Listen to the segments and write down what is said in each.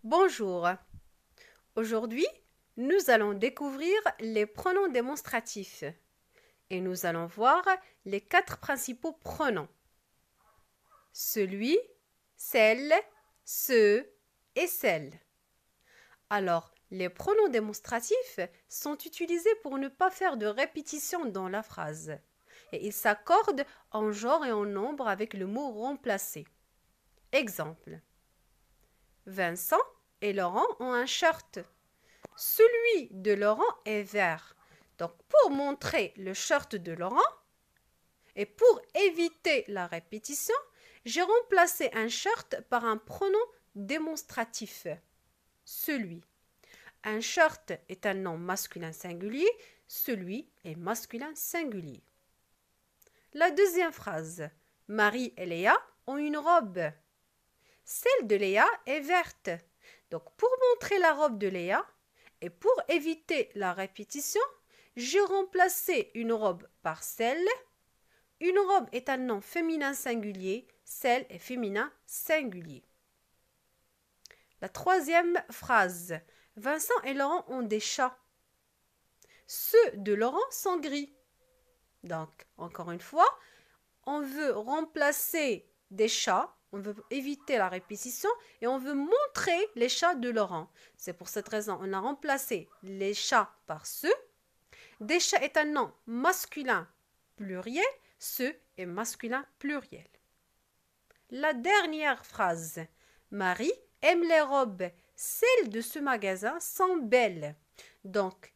Bonjour. Aujourd'hui, nous allons découvrir les pronoms démonstratifs et nous allons voir les 4 principaux pronoms. Celui, celle, ce et celle. Alors, les pronoms démonstratifs sont utilisés pour ne pas faire de répétition dans la phrase et ils s'accordent en genre et en nombre avec le mot remplacé. Exemple. Vincent et Laurent ont un shirt. Celui de Laurent est vert. Donc, pour montrer le shirt de Laurent et pour éviter la répétition, j'ai remplacé un shirt par un pronom démonstratif. Celui. Un shirt est un nom masculin singulier, celui est masculin singulier. La deuxième phrase. Marie et Léa ont une robe. Celle de Léa est verte. Donc, pour montrer la robe de Léa, et pour éviter la répétition, j'ai remplacé une robe par celle. Une robe est un nom féminin singulier, celle est féminin singulier. La troisième phrase. Vincent et Laurent ont des chats. Ceux de Laurent sont gris. Donc, encore une fois, on veut remplacer des chats, on veut éviter la répétition et on veut montrer les chats de Laurent. C'est pour cette raison on a remplacé les chats par ceux. Des chats est un nom masculin pluriel, ceux est masculin pluriel. La dernière phrase. Marie aime les robes. Celles de ce magasin sont belles. Donc,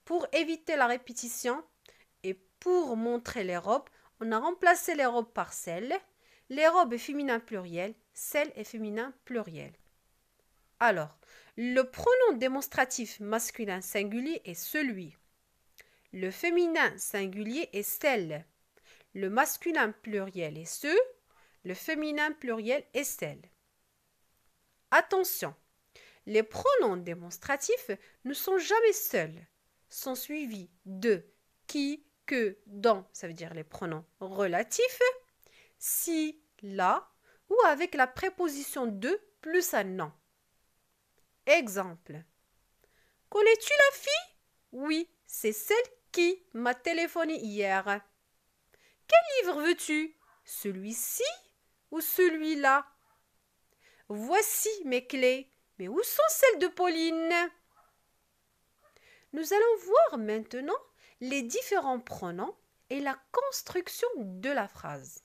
pour éviter la répétition et pour montrer les robes, on a remplacé les robes par celles. Les robes est féminin pluriel, celles est féminin pluriel. Alors, le pronom démonstratif masculin singulier est celui. Le féminin singulier est celle. Le masculin pluriel est ce. Le féminin pluriel est celle. Attention, les pronoms démonstratifs ne sont jamais seuls. Sont suivis de qui, que, dont, ça veut dire les pronoms relatifs, si, là, ou avec la préposition de plus un nom. Exemple. Connais-tu la fille? Oui, c'est celle qui m'a téléphoné hier. Quel livre veux-tu? Celui-ci ou celui-là? Voici mes clés. Mais où sont celles de Pauline? Nous allons voir maintenant les différents pronoms et la construction de la phrase.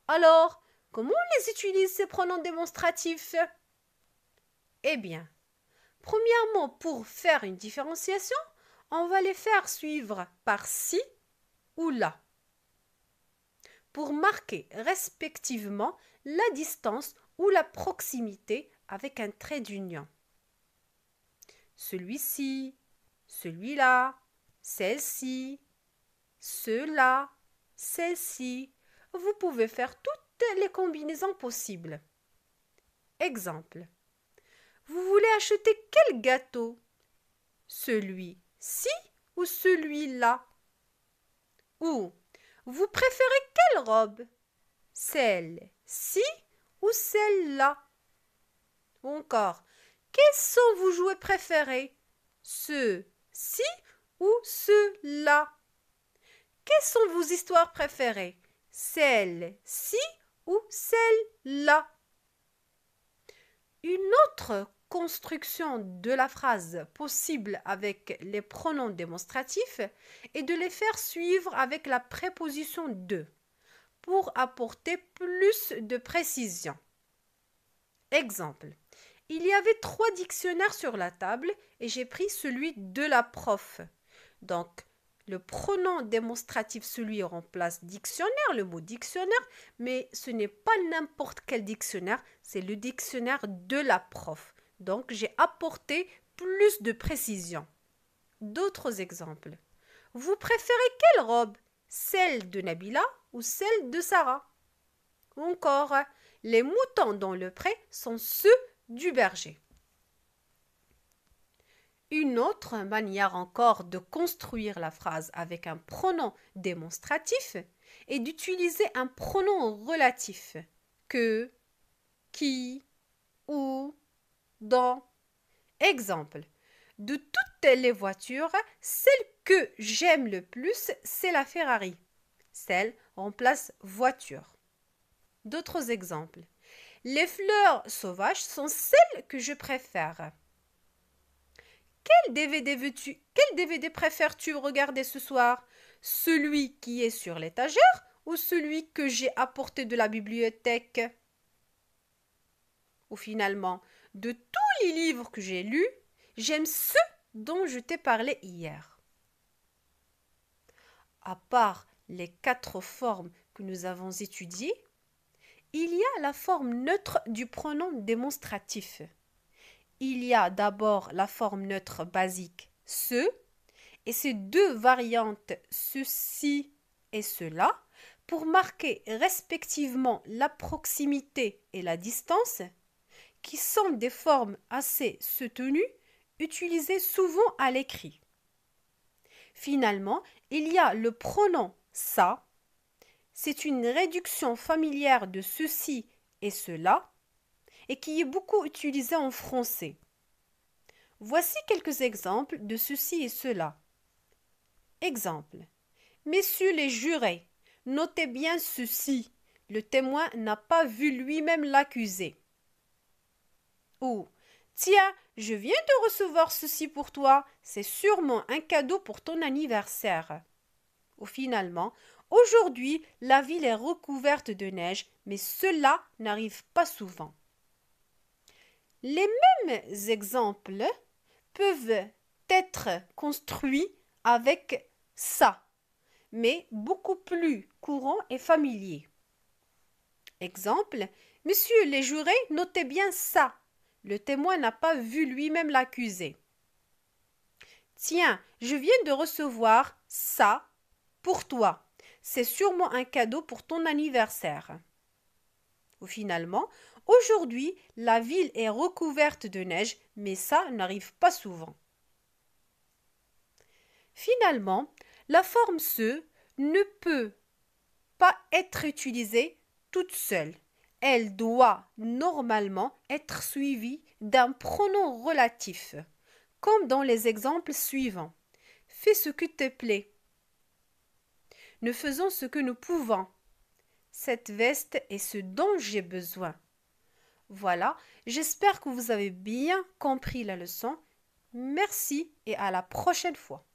Alors, comment on les utilise ces pronoms démonstratifs? Eh bien, premièrement, pour faire une différenciation, on va les faire suivre par si ou là, pour marquer respectivement la distance ou la proximité avec un trait d'union. Celui-ci, celui-là, celle-ci, ceux-là, celle-ci. Vous pouvez faire toutes les combinaisons possibles. Exemple. Vous voulez acheter quel gâteau? Celui-ci ou celui-là? Ou vous préférez quelle robe? Celle-ci ou celle-là? Ou encore, quels sont vos jouets préférés? Ceux-ci ou ceux-là? Quelles sont vos histoires préférées? Celle-ci ou celle-là? Une autre construction de la phrase possible avec les pronoms démonstratifs est de les faire suivre avec la préposition de pour apporter plus de précision. Exemple. Il y avait 3 dictionnaires sur la table et j'ai pris celui de la prof. Donc, le pronom démonstratif celui remplace dictionnaire, le mot dictionnaire, mais ce n'est pas n'importe quel dictionnaire, c'est le dictionnaire de la prof. Donc, j'ai apporté plus de précision. D'autres exemples. Vous préférez quelle robe? Celle de Nabila ou celle de Sarah? Ou encore, les moutons dans le pré sont ceux du berger. Une autre manière encore de construire la phrase avec un pronom démonstratif est d'utiliser un pronom relatif que, qui, où, dans. Exemple. De toutes les voitures, celle que j'aime le plus, c'est la Ferrari. Celle remplace voiture. D'autres exemples. Les fleurs sauvages sont celles que je préfère. Quel DVD préfères-tu regarder ce soir? Celui qui est sur l'étagère ou celui que j'ai apporté de la bibliothèque? Ou finalement, de tous les livres que j'ai lus, j'aime ceux dont je t'ai parlé hier. À part les 4 formes que nous avons étudiées, il y a la forme neutre du pronom démonstratif. Il y a d'abord la forme neutre basique ce et ses 2 variantes ceci et cela pour marquer respectivement la proximité et la distance qui sont des formes assez soutenues utilisées souvent à l'écrit. Finalement, il y a le pronom ça. C'est une réduction familière de ceci et cela et qui est beaucoup utilisé en français. Voici quelques exemples de ceci et cela. Exemple. Messieurs les jurés, notez bien ceci. Le témoin n'a pas vu lui-même l'accusé. Ou tiens, je viens de recevoir ceci pour toi. C'est sûrement un cadeau pour ton anniversaire. Ou finalement, aujourd'hui, la ville est recouverte de neige, mais cela n'arrive pas souvent. Les mêmes exemples peuvent être construits avec ça, mais beaucoup plus courant et familier. Exemple, Monsieur les jurés, notez bien ça. Le témoin n'a pas vu lui-même l'accusé. Tiens, je viens de recevoir ça pour toi. C'est sûrement un cadeau pour ton anniversaire. Ou finalement, aujourd'hui, la ville est recouverte de neige, mais ça n'arrive pas souvent. Finalement, la forme se ne peut pas être utilisée toute seule. Elle doit normalement être suivie d'un pronom relatif, comme dans les exemples suivants. Fais ce qui te plaît. Nous faisons ce que nous pouvons. Cette veste est ce dont j'ai besoin. Voilà, j'espère que vous avez bien compris la leçon. Merci et à la prochaine fois.